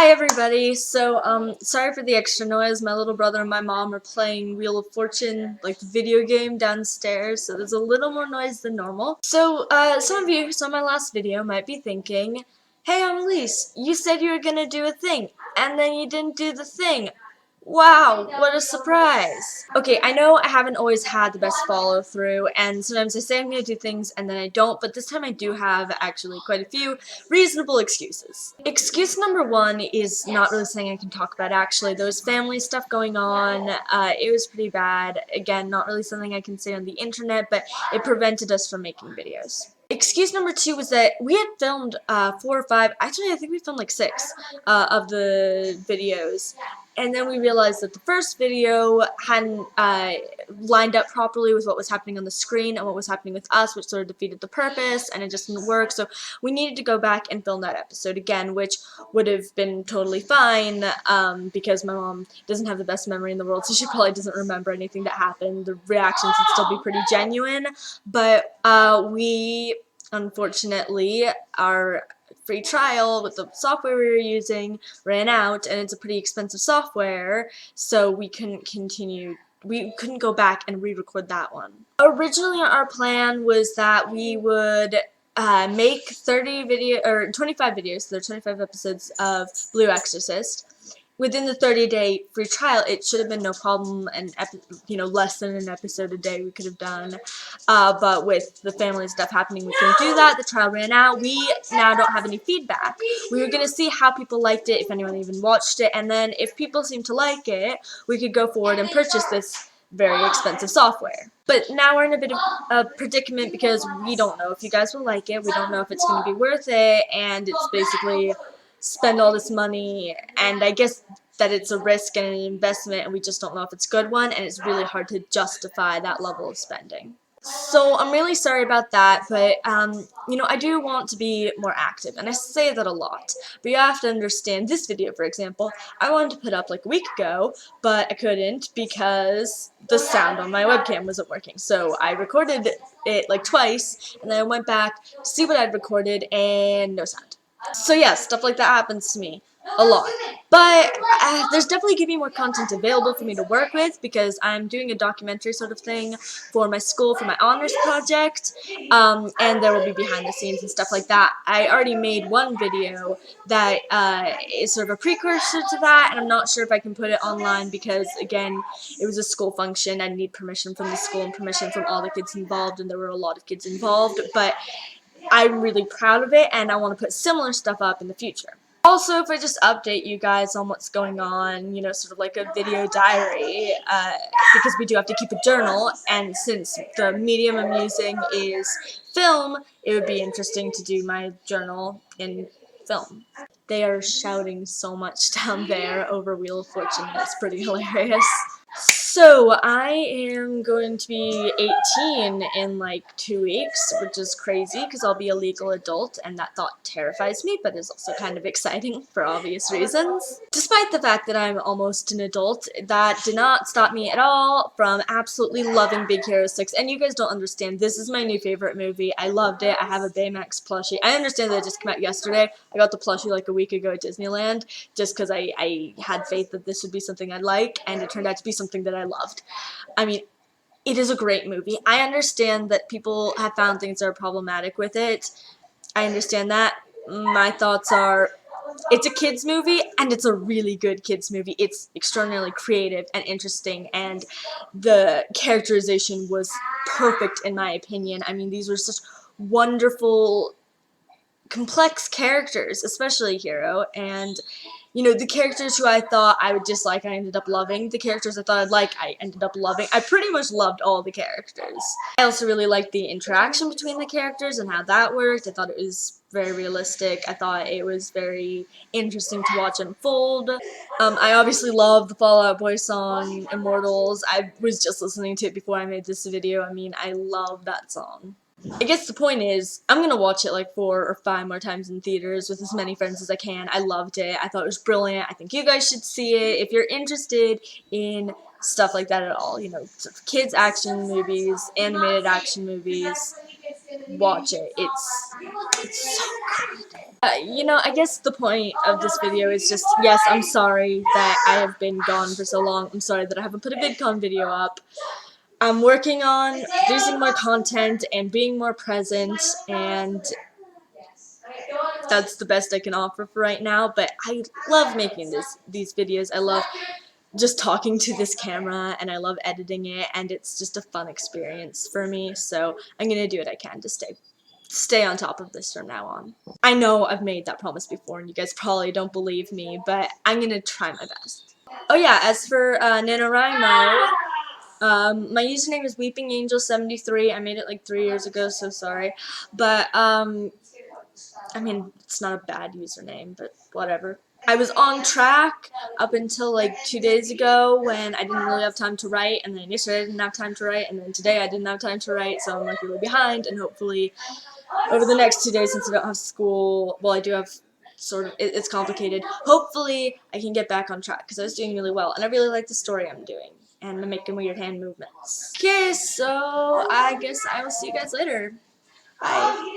Hi everybody. Sorry for the extra noise. My little brother and my mom are playing Wheel of Fortune, like the video game downstairs, so there's a little more noise than normal. Some of you who saw my last video might be thinking, hey Anneliese, you said you were gonna do a thing, and then you didn't do the thing. Wow, what a surprise. Okay, I know I haven't always had the best follow through, and sometimes I say I'm going to do things and then I don't, but this time I do have actually quite a few reasonable excuses. Excuse number one is not really something I can talk about actually. There was family stuff going on, it was pretty bad. Again, not really something I can say on the internet, but it prevented us from making videos. Excuse number two was that we had filmed 4 or 5, actually I think we filmed like 6 of the videos. And then we realized that the first video hadn't lined up properly with what was happening on the screen and what was happening with us, which sort of defeated the purpose, and it just didn't work. So we needed to go back and film that episode again, which would have been totally fine because my mom doesn't have the best memory in the world, so she probably doesn't remember anything that happened. The reactions would still be pretty genuine, but we, unfortunately, our free trial with the software we were using ran out, and it's a pretty expensive software, so we couldn't go back and re-record that one. Originally our plan was that we would make 25 videos, so there are 25 episodes of Blue Exorcist. Within the 30-day free trial, it should have been no problem, and less than an episode a day we could have done. But with the family stuff happening, we couldn't do that. The trial ran out. We now don't have any feedback. We were gonna see how people liked it, if anyone even watched it, and then if people seemed to like it, we could go forward and purchase this very expensive software. But now we're in a bit of a predicament because we don't know if you guys will like it. We don't know if it's gonna be worth it, and it's basically spend all this money, and I guess that it's a risk and an investment, and we just don't know if it's a good one, and it's really hard to justify that level of spending. So I'm really sorry about that, but I do want to be more active, and I say that a lot. But you have to understand, this video, for example, I wanted to put up like a week ago, but I couldn't because the sound on my webcam wasn't working. So I recorded it like twice, and then I went back to see what I'd recorded, and no sound. So yeah, stuff like that happens to me a lot. But there's definitely going to be more content available for me to work with because I'm doing a documentary sort of thing for my school, for my honors project, and there will be behind the scenes and stuff like that. I already made one video that is sort of a precursor to that, and I'm not sure if I can put it online because, again, it was a school function. I need permission from the school and permission from all the kids involved, and there were a lot of kids involved, but I'm really proud of it, and I want to put similar stuff up in the future. Also, if I just update you guys on what's going on, sort of like a video diary, because we do have to keep a journal, and since the medium I'm using is film, it would be interesting to do my journal in film. They are shouting so much down there over Wheel of Fortune, it's pretty hilarious. So, I am going to be 18 in like 2 weeks, which is crazy because I'll be a legal adult, and that thought terrifies me, but is also kind of exciting for obvious reasons. Despite the fact that I'm almost an adult, that did not stop me at all from absolutely loving Big Hero 6, and you guys don't understand, this is my new favorite movie. I loved it. I have a Baymax plushie. I understand that it just came out yesterday. I got the plushie like a week ago at Disneyland, just because I had faith that this would be something I'd like, and it turned out to be something that I loved. I mean, it is a great movie. I understand that people have found things that are problematic with it. I understand that. My thoughts are, it's a kids movie, and it's a really good kids movie. It's extraordinarily creative and interesting, and the characterization was perfect in my opinion. I mean, these were such wonderful, complex characters, especially Hero, and the characters who I thought I would dislike, I ended up loving. The characters I thought I'd like, I ended up loving. I pretty much loved all the characters. I also really liked the interaction between the characters and how that worked. I thought it was very realistic. I thought it was very interesting to watch unfold. I obviously love the Fall Out Boy song, Immortals. I was just listening to it before I made this video. I mean, I love that song. I guess the point is, I'm gonna watch it like 4 or 5 more times in theaters with as many friends as I can. I loved it. I thought it was brilliant. I think you guys should see it. If you're interested in stuff like that at all. You know, kids action movies, animated action movies. Watch it. It's so good. You know, I guess the point of this video is just, yes, I'm sorry that I have been gone for so long. I'm sorry that I haven't put a VidCon video up. I'm working on producing more content and being more present, and that's the best I can offer for right now. But I love making these videos. I love just talking to this camera, and I love editing it, and it's just a fun experience for me. So I'm gonna do what I can to stay on top of this from now on. I know I've made that promise before, and you guys probably don't believe me, but I'm gonna try my best. Oh yeah, as for NaNoWriMo, my username is WeepingAngel73. I made it like 3 years ago, so sorry. But, I mean, it's not a bad username, but whatever. I was on track up until like 2 days ago when I didn't really have time to write, and then yesterday I didn't have time to write, and then today I didn't have time to write, so I'm like really behind, and hopefully over the next 2 days, since I don't have school, well, I do have sort of, it's complicated, hopefully I can get back on track, because I was doing really well, and I really like the story I'm doing, and I'm making weird hand movements. Okay, so I guess I will see you guys later. Bye.